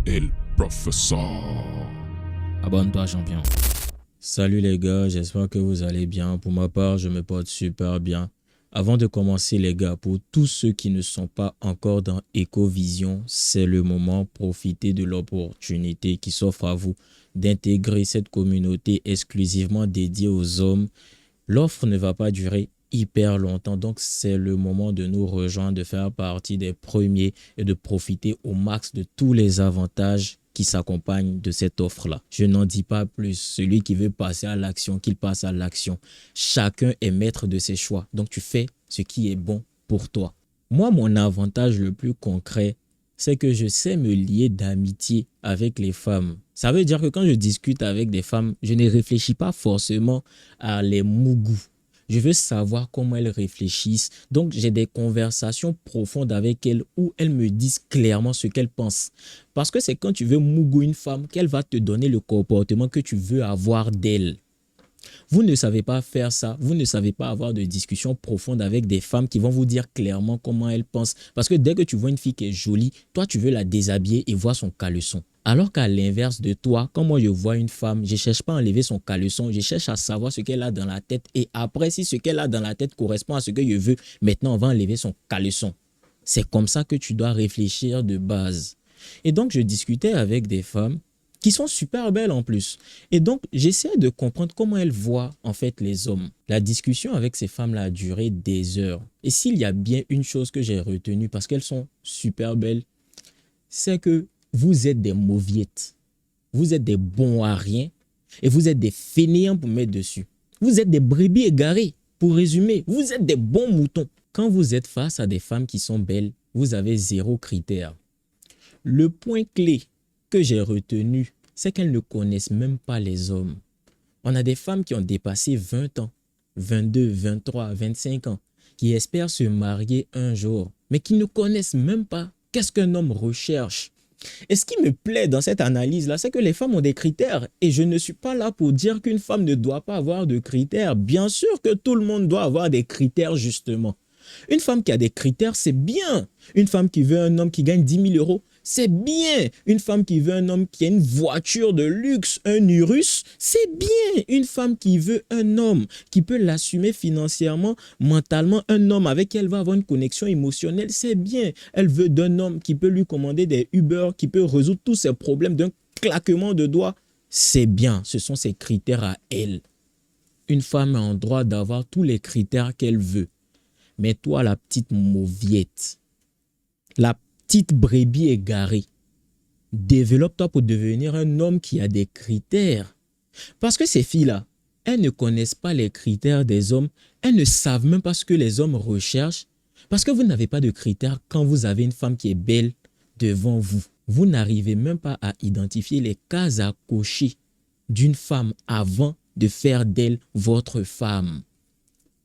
El Professeur. Abonne-toi, champion. Salut les gars, j'espère que vous allez bien. Pour ma part, je me porte super bien. Avant de commencer les gars, pour tous ceux qui ne sont pas encore dans Ecovision, c'est le moment. Profitez de l'opportunité qui s'offre à vous d'intégrer cette communauté exclusivement dédiée aux hommes. L'offre ne va pas durer hyper longtemps, donc c'est le moment de nous rejoindre, de faire partie des premiers et de profiter au max de tous les avantages qui s'accompagnent de cette offre-là. Je n'en dis pas plus. Celui qui veut passer à l'action, qu'il passe à l'action. Chacun est maître de ses choix. Donc tu fais ce qui est bon pour toi. Moi, mon avantage le plus concret, c'est que je sais me lier d'amitié avec les femmes. Ça veut dire que quand je discute avec des femmes, je ne réfléchis pas forcément à les mougous. Je veux savoir comment elles réfléchissent. Donc, j'ai des conversations profondes avec elles où elles me disent clairement ce qu'elles pensent. Parce que c'est quand tu veux mougou une femme qu'elle va te donner le comportement que tu veux avoir d'elle. Vous ne savez pas faire ça. Vous ne savez pas avoir de discussions profondes avec des femmes qui vont vous dire clairement comment elles pensent. Parce que dès que tu vois une fille qui est jolie, toi, tu veux la déshabiller et voir son caleçon. Alors qu'à l'inverse de toi, quand moi je vois une femme, je ne cherche pas à enlever son caleçon, je cherche à savoir ce qu'elle a dans la tête. Et après, si ce qu'elle a dans la tête correspond à ce que je veux, maintenant on va enlever son caleçon. C'est comme ça que tu dois réfléchir de base. Et donc, je discutais avec des femmes qui sont super belles en plus. Et donc, j'essaie de comprendre comment elles voient en fait les hommes. La discussion avec ces femmes-là a duré des heures. Et s'il y a bien une chose que j'ai retenue, parce qu'elles sont super belles, c'est que vous êtes des mauviettes. Vous êtes des bons à rien et vous êtes des fainéants pour mettre dessus. Vous êtes des brebis égarées. Pour résumer, vous êtes des bons moutons. Quand vous êtes face à des femmes qui sont belles, vous avez zéro critère. Le point clé que j'ai retenu, c'est qu'elles ne connaissent même pas les hommes. On a des femmes qui ont dépassé 20 ans, 22, 23, 25 ans, qui espèrent se marier un jour, mais qui ne connaissent même pas qu'est-ce qu'un homme recherche. Et ce qui me plaît dans cette analyse-là, c'est que les femmes ont des critères. Et je ne suis pas là pour dire qu'une femme ne doit pas avoir de critères. Bien sûr que tout le monde doit avoir des critères, justement. Une femme qui a des critères, c'est bien. Une femme qui veut un homme qui gagne 10 000 euros, c'est bien. Une femme qui veut un homme qui a une voiture de luxe, un Urus, c'est bien. Une femme qui veut un homme qui peut l'assumer financièrement, mentalement, un homme avec qui elle va avoir une connexion émotionnelle, c'est bien. Elle veut d'un homme qui peut lui commander des Uber, qui peut résoudre tous ses problèmes d'un claquement de doigts, c'est bien. Ce sont ses critères à elle. Une femme a en droit d'avoir tous les critères qu'elle veut. Mais toi, la petite mauviette, la petite brebis égarée, développe-toi pour devenir un homme qui a des critères. Parce que ces filles-là, elles ne connaissent pas les critères des hommes. Elles ne savent même pas ce que les hommes recherchent. Parce que vous n'avez pas de critères quand vous avez une femme qui est belle devant vous. Vous n'arrivez même pas à identifier les cases à cocher d'une femme avant de faire d'elle votre femme.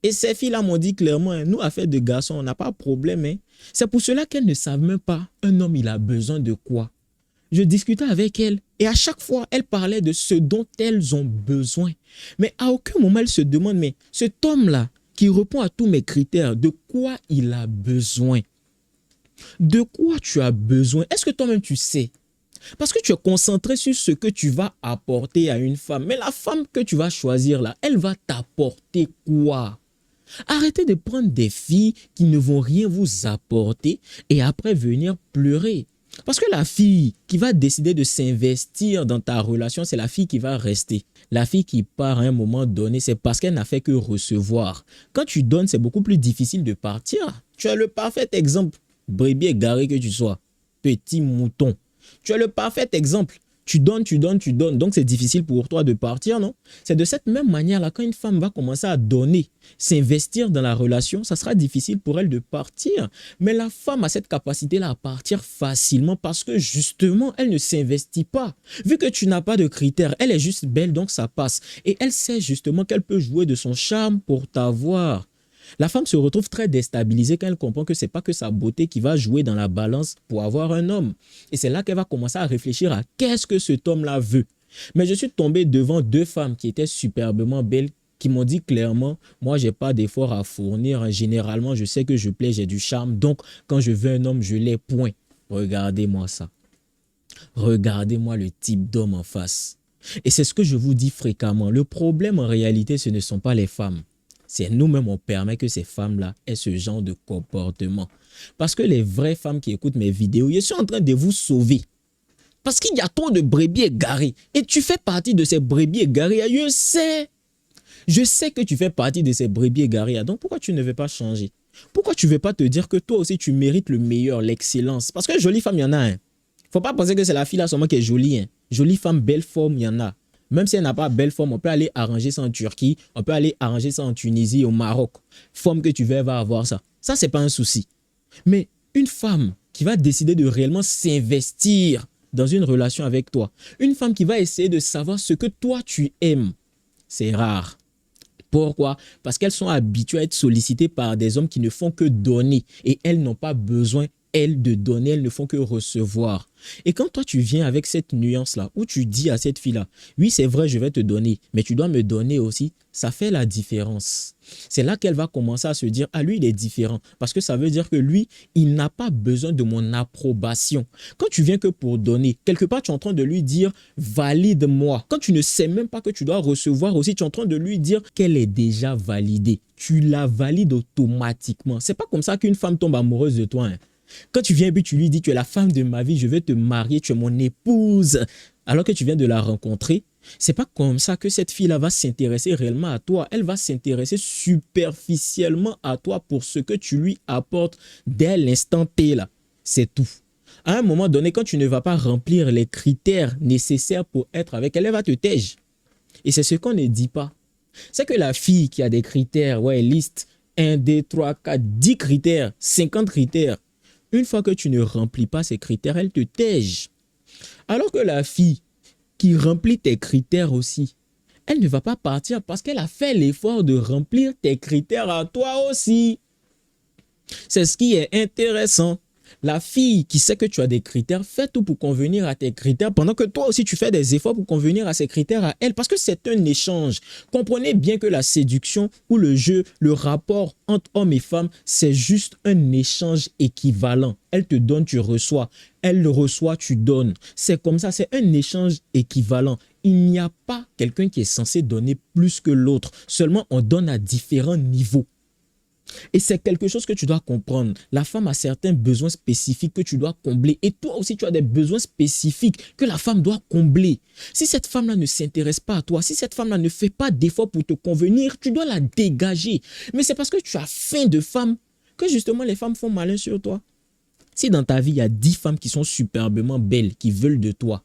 Et ces filles-là m'ont dit clairement, nous, affaire de garçons, on n'a pas de problème. C'est pour cela qu'elles ne savent même pas, un homme, il a besoin de quoi. Je discutais avec elles et à chaque fois, elles parlaient de ce dont elles ont besoin. Mais à aucun moment, elles se demandent, mais cet homme-là, qui répond à tous mes critères, de quoi il a besoin? De quoi tu as besoin? Est-ce que toi-même, tu sais? Parce que tu es concentré sur ce que tu vas apporter à une femme. Mais la femme que tu vas choisir là, elle va t'apporter quoi? Arrêtez de prendre des filles qui ne vont rien vous apporter et après venir pleurer. Parce que la fille qui va décider de s'investir dans ta relation, c'est la fille qui va rester. La fille qui part à un moment donné, c'est parce qu'elle n'a fait que recevoir. Quand tu donnes, c'est beaucoup plus difficile de partir. Tu as le parfait exemple, brebis égaré que tu sois, petit mouton. Tu as le parfait exemple. Tu donnes, tu donnes, tu donnes. Donc, c'est difficile pour toi de partir, non? C'est de cette même manière-là, quand une femme va commencer à donner, s'investir dans la relation, ça sera difficile pour elle de partir. Mais la femme a cette capacité-là à partir facilement parce que justement, elle ne s'investit pas. Vu que tu n'as pas de critères, elle est juste belle, donc ça passe. Et elle sait justement qu'elle peut jouer de son charme pour t'avoir. La femme se retrouve très déstabilisée quand elle comprend que ce n'est pas que sa beauté qui va jouer dans la balance pour avoir un homme. Et c'est là qu'elle va commencer à réfléchir à qu'est-ce que cet homme-là veut. Mais je suis tombé devant deux femmes qui étaient superbement belles, qui m'ont dit clairement, moi, je n'ai pas d'effort à fournir. Généralement, je sais que je plais, j'ai du charme. Donc, quand je veux un homme, je l'ai, point. Regardez-moi ça. regardez-moi le type d'homme en face. Et c'est ce que je vous dis fréquemment. Le problème en réalité, ce ne sont pas les femmes. C'est nous-mêmes, on permet que ces femmes-là aient ce genre de comportement. Parce que les vraies femmes qui écoutent mes vidéos, je suis en train de vous sauver. Parce qu'il y a trop de brebis égarées. Et tu fais partie de ces brebis égarées. Je sais que tu fais partie de ces brebis égarées. Donc pourquoi tu ne veux pas changer? Pourquoi tu ne veux pas te dire que toi aussi tu mérites le meilleur, l'excellence? Parce que jolie femme, il y en a. Il ne faut pas penser que c'est la fille là seulement qui est jolie. Jolie femme, belle forme, il y en a. Même si elle n'a pas belle forme, on peut aller arranger ça en Turquie, on peut aller arranger ça en Tunisie, au Maroc. Forme que tu veux, elle va avoir ça. Ça, ce n'est pas un souci. Mais une femme qui va décider de réellement s'investir dans une relation avec toi, une femme qui va essayer de savoir ce que toi tu aimes, c'est rare. Pourquoi? Parce qu'elles sont habituées à être sollicitées par des hommes qui ne font que donner et elles n'ont pas besoin, elles, de donner, elles ne font que recevoir. Et quand toi, tu viens avec cette nuance-là, où tu dis à cette fille-là, oui, c'est vrai, je vais te donner, mais tu dois me donner aussi, ça fait la différence. C'est là qu'elle va commencer à se dire, ah, lui, il est différent. Parce que ça veut dire que lui, il n'a pas besoin de mon approbation. Quand tu viens que pour donner, quelque part, tu es en train de lui dire, valide-moi. Quand tu ne sais même pas que tu dois recevoir aussi, tu es en train de lui dire qu'elle est déjà validée. Tu la valides automatiquement. C'est pas comme ça qu'une femme tombe amoureuse de toi, hein. Quand tu viens et puis tu lui dis, tu es la femme de ma vie, je vais te marier, tu es mon épouse, alors que tu viens de la rencontrer, c'est pas comme ça que cette fille-là va s'intéresser réellement à toi. Elle va s'intéresser superficiellement à toi pour ce que tu lui apportes dès l'instant T là. C'est tout. À un moment donné, quand tu ne vas pas remplir les critères nécessaires pour être avec elle, elle va te tège. Et c'est ce qu'on ne dit pas. C'est que la fille qui a des critères, ouais, liste 1, 2, 3, 4, 10 critères, 50 critères, une fois que tu ne remplis pas ces critères, elle te tège. Alors que la fille qui remplit tes critères aussi, elle ne va pas partir parce qu'elle a fait l'effort de remplir tes critères à toi aussi. C'est ce qui est intéressant. La fille qui sait que tu as des critères, fait tout pour convenir à tes critères pendant que toi aussi tu fais des efforts pour convenir à ces critères à elle parce que c'est un échange. Comprenez bien que la séduction ou le jeu, le rapport entre hommes et femmes, c'est juste un échange équivalent. Elle te donne, tu reçois. Elle le reçoit, tu donnes. C'est comme ça, c'est un échange équivalent. Il n'y a pas quelqu'un qui est censé donner plus que l'autre. Seulement, on donne à différents niveaux. Et c'est quelque chose que tu dois comprendre. La femme a certains besoins spécifiques que tu dois combler. Et toi aussi, tu as des besoins spécifiques que la femme doit combler. Si cette femme-là ne s'intéresse pas à toi, si cette femme-là ne fait pas d'efforts pour te convenir, tu dois la dégager. Mais c'est parce que tu as faim de femme que justement les femmes font malin sur toi. Si dans ta vie, il y a 10 femmes qui sont superbement belles, qui veulent de toi,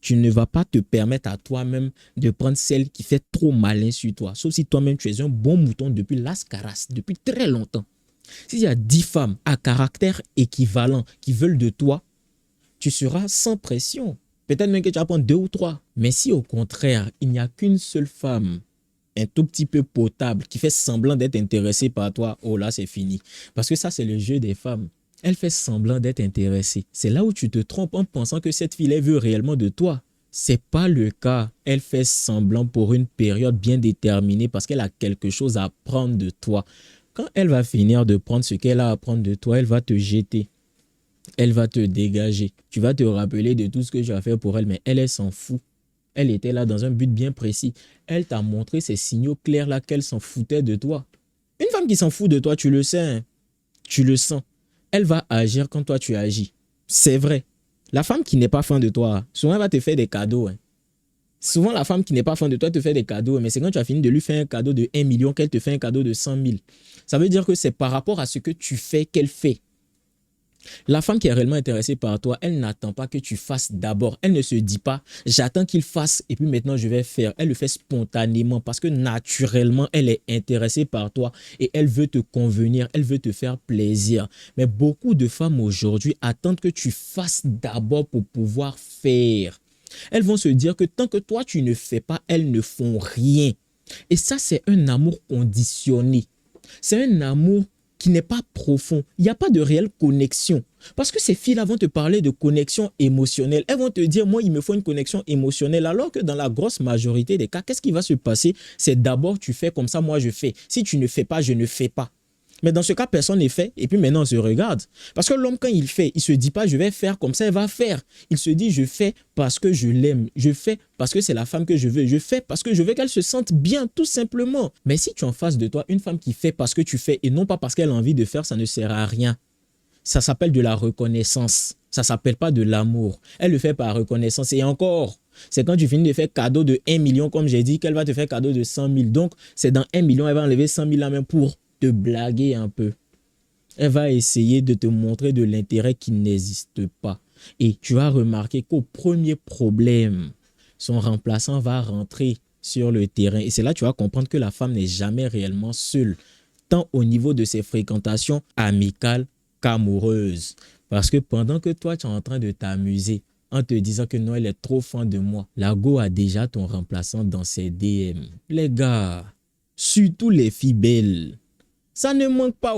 tu ne vas pas te permettre à toi-même de prendre celle qui fait trop malin sur toi. Sauf si toi-même, tu es un bon mouton depuis las caras, depuis très longtemps. S'il y a 10 femmes à caractère équivalent qui veulent de toi, tu seras sans pression. Peut-être même que tu vas prendre 2 ou 3. Mais si au contraire, il n'y a qu'une seule femme, un tout petit peu potable, qui fait semblant d'être intéressée par toi, oh là, c'est fini. Parce que ça, c'est le jeu des femmes. Elle fait semblant d'être intéressée. C'est là où tu te trompes en pensant que cette fille, elle veut réellement de toi. C'est pas le cas. Elle fait semblant pour une période bien déterminée parce qu'elle a quelque chose à prendre de toi. Quand elle va finir de prendre ce qu'elle a à prendre de toi, elle va te jeter. Elle va te dégager. Tu vas te rappeler de tout ce que tu as fait pour elle, mais elle s'en fout. Elle était là dans un but bien précis. Elle t'a montré ces signaux clairs là qu'elle s'en foutait de toi. Une femme qui s'en fout de toi, tu le sais, hein? Tu le sens. Elle va agir quand toi tu agis. C'est vrai. La femme qui n'est pas fan de toi, souvent elle va te faire des cadeaux. Hein. Souvent la femme qui n'est pas fan de toi te fait des cadeaux, mais c'est quand tu as fini de lui faire un cadeau de 1 million qu'elle te fait un cadeau de 100 000. Ça veut dire que c'est par rapport à ce que tu fais qu'elle fait. La femme qui est réellement intéressée par toi, elle n'attend pas que tu fasses d'abord. Elle ne se dit pas, j'attends qu'il fasse et puis maintenant je vais faire. Elle le fait spontanément parce que naturellement, elle est intéressée par toi et elle veut te convenir, elle veut te faire plaisir. Mais beaucoup de femmes aujourd'hui attendent que tu fasses d'abord pour pouvoir faire. Elles vont se dire que tant que toi tu ne fais pas, elles ne font rien. Et ça, c'est un amour conditionné. C'est un amour qui n'est pas profond. Il n'y a pas de réelle connexion. Parce que ces filles-là vont te parler de connexion émotionnelle. Elles vont te dire, moi, il me faut une connexion émotionnelle. Alors que dans la grosse majorité des cas, qu'est-ce qui va se passer? C'est d'abord, tu fais comme ça, moi, je fais. Si tu ne fais pas, je ne fais pas. Mais dans ce cas, personne n'est fait. Et puis maintenant, on se regarde. Parce que l'homme, quand il fait, il ne se dit pas, je vais faire comme ça, il va faire. Il se dit, je fais parce que je l'aime. Je fais parce que c'est la femme que je veux. Je fais parce que je veux qu'elle se sente bien, tout simplement. Mais si tu as en face de toi une femme qui fait parce que tu fais et non pas parce qu'elle a envie de faire, ça ne sert à rien. Ça s'appelle de la reconnaissance. Ça ne s'appelle pas de l'amour. Elle le fait par reconnaissance. Et encore, c'est quand tu finis de faire cadeau de 1 million, comme j'ai dit, qu'elle va te faire cadeau de 100 000. Donc, c'est dans 1 million, elle va enlever 100 000 la main pour te blaguer un peu. Elle va essayer de te montrer de l'intérêt qui n'existe pas. Et tu vas remarquer qu'au premier problème, son remplaçant va rentrer sur le terrain. Et c'est là que tu vas comprendre que la femme n'est jamais réellement seule, tant au niveau de ses fréquentations amicales qu'amoureuses. Parce que pendant que toi, tu es en train de t'amuser en te disant que non, elle est trop fan de moi, la go a déjà ton remplaçant dans ses DM. Les gars, surtout les filles belles, ça ne manque pas.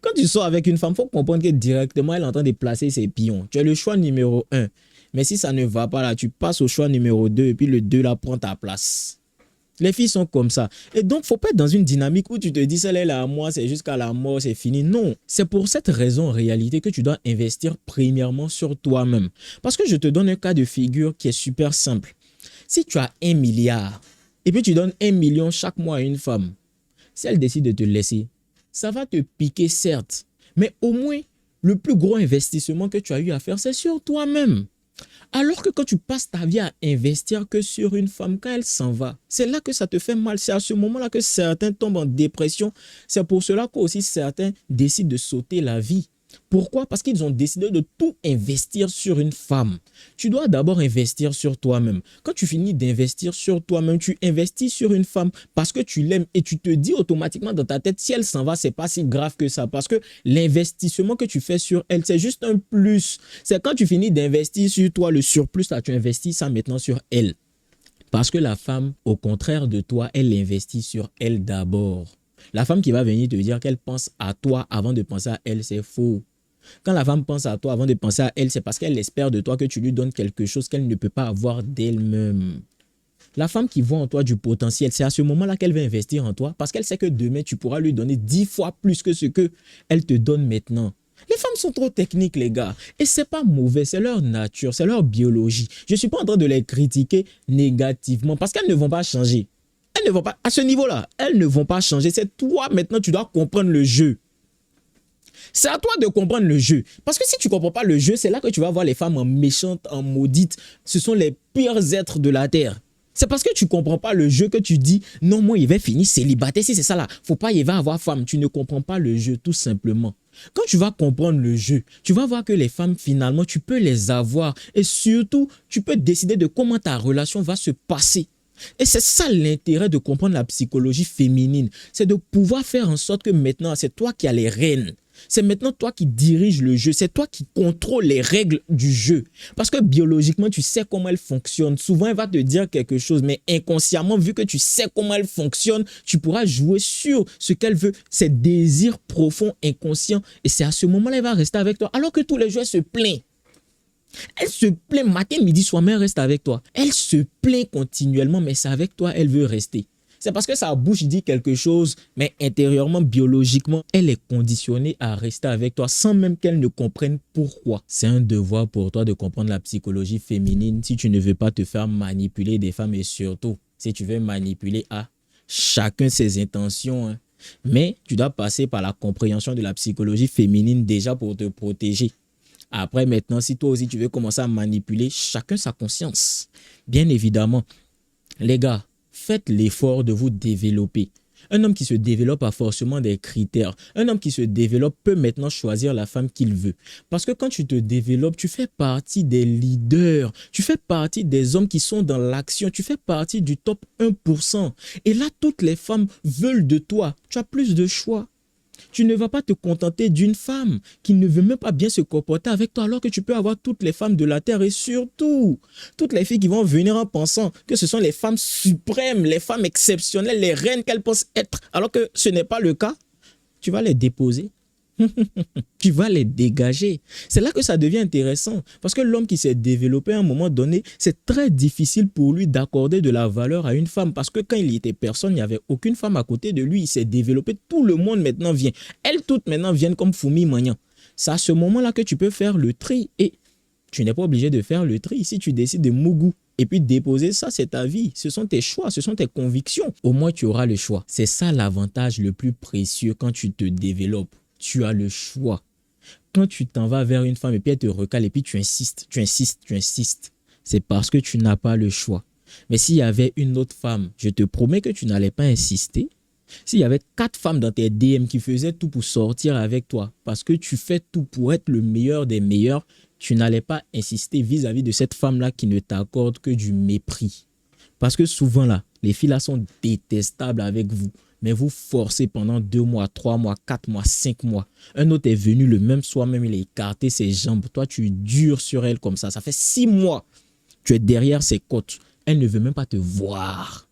Quand tu sors avec une femme, il faut comprendre que directement, elle est en train de placer ses pions. Tu as le choix numéro 1. Mais si ça ne va pas là, tu passes au choix numéro 2 et puis le 2 là prend ta place. Les filles sont comme ça. Et donc, il ne faut pas être dans une dynamique où tu te dis, celle là à moi, c'est jusqu'à la mort, c'est fini. Non, c'est pour cette raison en réalité que tu dois investir premièrement sur toi-même. Parce que je te donne un cas de figure qui est super simple. Si tu as 1 milliard et puis tu donnes 1 million chaque mois à une femme, si elle décide de te laisser, ça va te piquer certes, mais au moins, le plus gros investissement que tu as eu à faire, c'est sur toi-même. Alors que quand tu passes ta vie à investir que sur une femme, quand elle s'en va, c'est là que ça te fait mal. C'est à ce moment-là que certains tombent en dépression. C'est pour cela qu'aussi certains décident de sauter la vie. Pourquoi? Parce qu'ils ont décidé de tout investir sur une femme. Tu dois d'abord investir sur toi-même. Quand tu finis d'investir sur toi-même, tu investis sur une femme parce que tu l'aimes et tu te dis automatiquement dans ta tête, si elle s'en va, c'est pas si grave que ça. Parce que l'investissement que tu fais sur elle, c'est juste un plus. C'est quand tu finis d'investir sur toi, le surplus, là, tu investis ça maintenant sur elle. Parce que la femme, au contraire de toi, elle investit sur elle d'abord. La femme qui va venir te dire qu'elle pense à toi avant de penser à elle, c'est faux. Quand la femme pense à toi avant de penser à elle, c'est parce qu'elle espère de toi que tu lui donnes quelque chose qu'elle ne peut pas avoir d'elle-même. La femme qui voit en toi du potentiel, c'est à ce moment-là qu'elle va investir en toi parce qu'elle sait que demain, tu pourras lui donner 10 fois plus que ce qu'elle te donne maintenant. Les femmes sont trop techniques, les gars. Et c'est pas mauvais, c'est leur nature, c'est leur biologie. Je ne suis pas en train de les critiquer négativement parce qu'elles ne vont pas changer. Elles ne vont pas, à ce niveau-là, elles ne vont pas changer. C'est toi, maintenant, tu dois comprendre le jeu. C'est à toi de comprendre le jeu. Parce que si tu ne comprends pas le jeu, c'est là que tu vas voir les femmes en méchantes, en maudites. Ce sont les pires êtres de la terre. C'est parce que tu ne comprends pas le jeu que tu dis, non, moi, il va finir célibataire. Si c'est ça là, faut pas, il va avoir femme. Tu ne comprends pas le jeu, tout simplement. Quand tu vas comprendre le jeu, tu vas voir que les femmes, finalement, tu peux les avoir. Et surtout, tu peux décider de comment ta relation va se passer. Et c'est ça l'intérêt de comprendre la psychologie féminine. C'est de pouvoir faire en sorte que maintenant, c'est toi qui as les rênes. C'est maintenant toi qui diriges le jeu. C'est toi qui contrôles les règles du jeu. Parce que biologiquement, tu sais comment elle fonctionne. Souvent, elle va te dire quelque chose, mais inconsciemment, vu que tu sais comment elle fonctionne, tu pourras jouer sur ce qu'elle veut, ses désirs profonds, inconscients. Et c'est à ce moment-là qu'elle va rester avec toi. Alors que tous les jours, elle se plaint. Elle se plaint matin, midi, soir, mais elle reste avec toi. Elle se plaint continuellement, mais c'est avec toi, elle veut rester. C'est parce que sa bouche dit quelque chose, mais intérieurement, biologiquement, elle est conditionnée à rester avec toi sans même qu'elle ne comprenne pourquoi. C'est un devoir pour toi de comprendre la psychologie féminine si tu ne veux pas te faire manipuler des femmes et surtout si tu veux manipuler à chacun ses intentions. Hein. Mais tu dois passer par la compréhension de la psychologie féminine déjà pour te protéger. Après, maintenant, si toi aussi tu veux commencer à manipuler, chacun sa conscience. Bien évidemment, les gars, faites l'effort de vous développer. Un homme qui se développe a forcément des critères. Un homme qui se développe peut maintenant choisir la femme qu'il veut. Parce que quand tu te développes, tu fais partie des leaders. Tu fais partie des hommes qui sont dans l'action. Tu fais partie du top 1%. Et là, toutes les femmes veulent de toi. Tu as plus de choix. Tu ne vas pas te contenter d'une femme qui ne veut même pas bien se comporter avec toi alors que tu peux avoir toutes les femmes de la terre et surtout toutes les filles qui vont venir en pensant que ce sont les femmes suprêmes, les femmes exceptionnelles, les reines qu'elles pensent être alors que ce n'est pas le cas. Tu vas les déposer. Tu vas les dégager. C'est là que ça devient intéressant. Parce que l'homme qui s'est développé à un moment donné, c'est très difficile pour lui d'accorder de la valeur à une femme. Parce que quand il était personne, il n'y avait aucune femme à côté de lui. Il s'est développé. Tout le monde maintenant vient. Elles toutes maintenant viennent comme Foumi Magnan. C'est à ce moment-là que tu peux faire le tri. Et tu n'es pas obligé de faire le tri. Si tu décides de mougou et puis déposer ça, c'est ta vie. Ce sont tes choix, ce sont tes convictions. Au moins, tu auras le choix. C'est ça l'avantage le plus précieux quand tu te développes. Tu as le choix. Quand tu t'en vas vers une femme et puis elle te recale et puis tu insistes, c'est parce que tu n'as pas le choix. Mais s'il y avait une autre femme, je te promets que tu n'allais pas insister. S'il y avait 4 femmes dans tes DM qui faisaient tout pour sortir avec toi, parce que tu fais tout pour être le meilleur des meilleurs, tu n'allais pas insister vis-à-vis de cette femme-là qui ne t'accorde que du mépris. Parce que souvent là, les filles là sont détestables avec vous. Mais vous forcez pendant 2 mois, 3 mois, 4 mois, 5 mois. Un autre est venu le même soir même, il a écarté ses jambes. Toi, tu dures sur elle comme ça. Ça fait 6 mois. Tu es derrière ses côtes. Elle ne veut même pas te voir.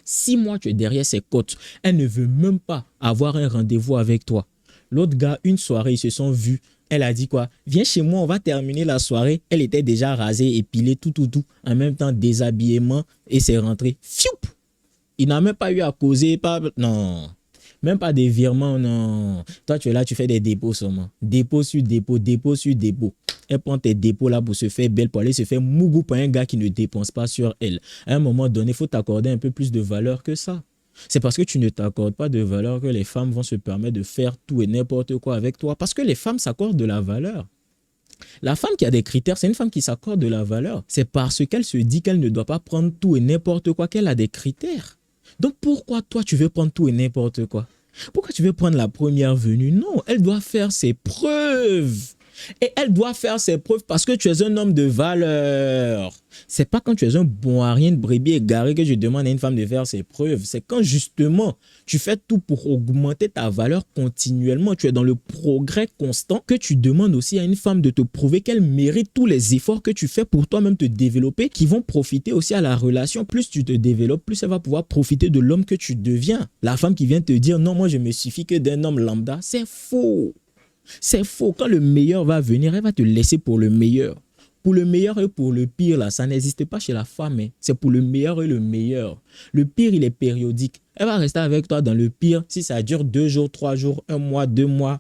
6 mois, tu es derrière ses côtes. Elle ne veut même pas avoir un rendez-vous avec toi. L'autre gars, une soirée, ils se sont vus. Elle a dit quoi? Viens chez moi, on va terminer la soirée. Elle était déjà rasée, épilée, tout. En même temps, déshabillement et c'est rentré. Fioup! Il n'a même pas eu à causer, non. Même pas des virements, non. Toi, tu es là, tu fais des dépôts seulement. Dépôt sur dépôt, dépôt sur dépôt. Elle prend tes dépôts là pour se faire belle, pour aller se faire mougou par un gars qui ne dépense pas sur elle. À un moment donné, il faut t'accorder un peu plus de valeur que ça. C'est parce que tu ne t'accordes pas de valeur que les femmes vont se permettre de faire tout et n'importe quoi avec toi. Parce que les femmes s'accordent de la valeur. La femme qui a des critères, c'est une femme qui s'accorde de la valeur. C'est parce qu'elle se dit qu'elle ne doit pas prendre tout et n'importe quoi qu'elle a des critères. Donc pourquoi toi tu veux prendre tout et n'importe quoi? Pourquoi tu veux prendre la première venue? Non, elle doit faire ses preuves. Et elle doit faire ses preuves parce que tu es un homme de valeur. C'est pas quand tu es un bon à rien de brebis égaré que je demande à une femme de faire ses preuves. C'est quand justement tu fais tout pour augmenter ta valeur continuellement. Tu es dans le progrès constant que tu demandes aussi à une femme de te prouver qu'elle mérite tous les efforts que tu fais pour toi-même te développer qui vont profiter aussi à la relation. Plus tu te développes, plus elle va pouvoir profiter de l'homme que tu deviens. La femme qui vient te dire non, moi je me suffis que d'un homme lambda, c'est faux. C'est faux. Quand le meilleur va venir, elle va te laisser pour le meilleur. Pour le meilleur et pour le pire, là, ça n'existe pas chez la femme. Hein. C'est pour le meilleur et le meilleur. Le pire, il est périodique. Elle va rester avec toi dans le pire si ça dure 2 jours, 3 jours, 1 mois, 2 mois.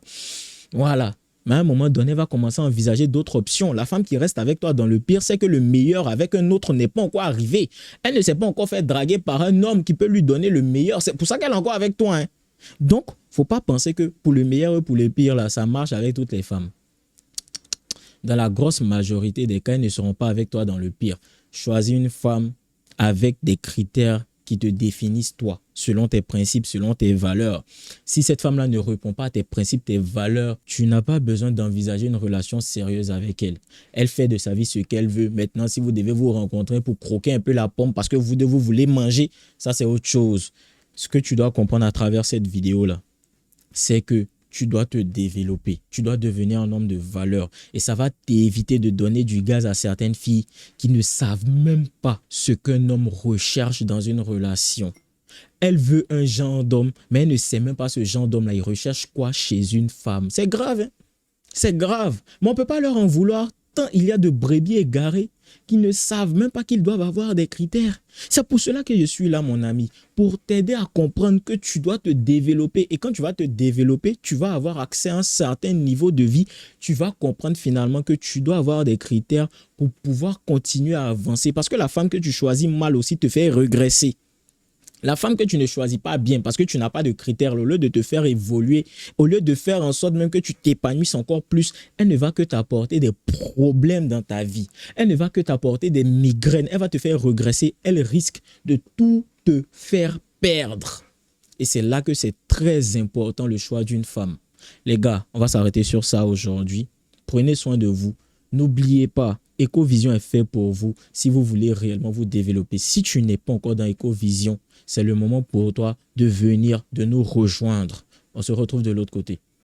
Voilà. Mais à un moment donné, elle va commencer à envisager d'autres options. La femme qui reste avec toi dans le pire, c'est que le meilleur avec un autre n'est pas encore arrivé. Elle ne s'est pas encore fait draguer par un homme qui peut lui donner le meilleur. C'est pour ça qu'elle est encore avec toi. Hein. Donc, faut pas penser que pour le meilleur et pour le pire, là, ça marche avec toutes les femmes. Dans la grosse majorité des cas, elles ne seront pas avec toi dans le pire. Choisis une femme avec des critères qui te définissent toi, selon tes principes, selon tes valeurs. Si cette femme-là ne répond pas à tes principes, tes valeurs, tu n'as pas besoin d'envisager une relation sérieuse avec elle. Elle fait de sa vie ce qu'elle veut. Maintenant, si vous devez vous rencontrer pour croquer un peu la pomme parce que vous voulez manger, ça c'est autre chose. Ce que tu dois comprendre à travers cette vidéo-là, c'est que tu dois te développer. Tu dois devenir un homme de valeur. Et ça va t'éviter de donner du gaz à certaines filles qui ne savent même pas ce qu'un homme recherche dans une relation. Elle veut un genre d'homme, mais elle ne sait même pas ce genre d'homme-là. Il recherche quoi chez une femme? C'est grave, hein? C'est grave. Mais on ne peut pas leur en vouloir tant il y a de brebis égarés qui ne savent même pas qu'ils doivent avoir des critères. C'est pour cela que je suis là, mon ami, pour t'aider à comprendre que tu dois te développer. Et quand tu vas te développer, tu vas avoir accès à un certain niveau de vie. Tu vas comprendre finalement que tu dois avoir des critères pour pouvoir continuer à avancer. Parce que la femme que tu choisis mal aussi te fait régresser. La femme que tu ne choisis pas bien parce que tu n'as pas de critères, au lieu de te faire évoluer, au lieu de faire en sorte même que tu t'épanouisses encore plus, elle ne va que t'apporter des problèmes dans ta vie. Elle ne va que t'apporter des migraines. Elle va te faire regresser. Elle risque de tout te faire perdre. Et c'est là que c'est très important le choix d'une femme. Les gars, on va s'arrêter sur ça aujourd'hui. Prenez soin de vous. N'oubliez pas, Ecovision est fait pour vous si vous voulez réellement vous développer. Si tu n'es pas encore dans Ecovision, c'est le moment pour toi de venir, de nous rejoindre. On se retrouve de l'autre côté.